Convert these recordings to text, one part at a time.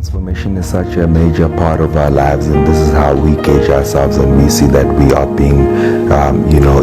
Transformation is such a major part of our lives, and this is how we gauge ourselves and we see that we are being,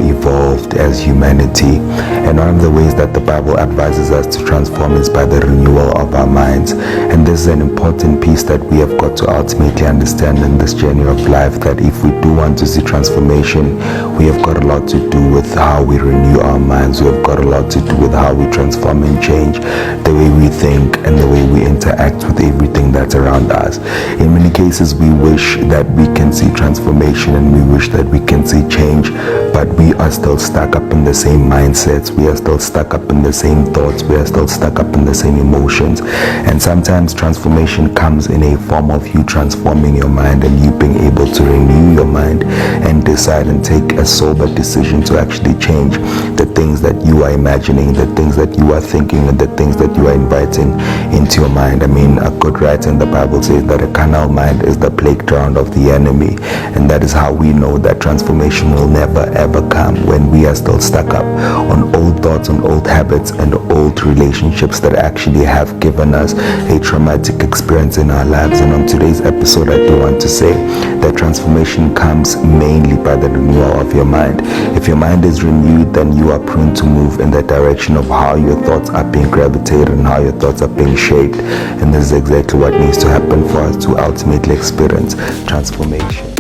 evolved as humanity. And one of the ways that the Bible advises us to transform is by the renewal of our minds. And this is an important piece that we have got to ultimately understand in this journey of life, that if we do want to see transformation, we have got a lot to do with how we renew our minds. We have got a lot to do with how we transform and change the way we think and the way we interact with everything that's around us. In many cases, we wish that we can see transformation and we wish that we can see change, but we are still stuck up in the same mindsets. We are still stuck up in the same thoughts. We are still stuck up in the same emotions. And sometimes transformation comes in a form of you transforming your mind and you being able to renew your mind and decide and take a sober decision to actually change the things that you are imagining, the things that you are thinking, and the things that you are inviting into your mind. I mean, a good writer in the Bible says that a carnal mind is the playground of the enemy, and that is how we know that transformation will never ever come, when we are still stuck up on old thoughts, on old habits, and old relationships that actually have given us a traumatic experience in our lives. And on today's episode, I do want to say that transformation comes mainly by the renewal of your mind. If your mind is renewed, then you are prone to move in the direction of how your thoughts are being gravitated and how your thoughts are being shaped. And this is exactly what needs to happen for us to ultimately experience transformation.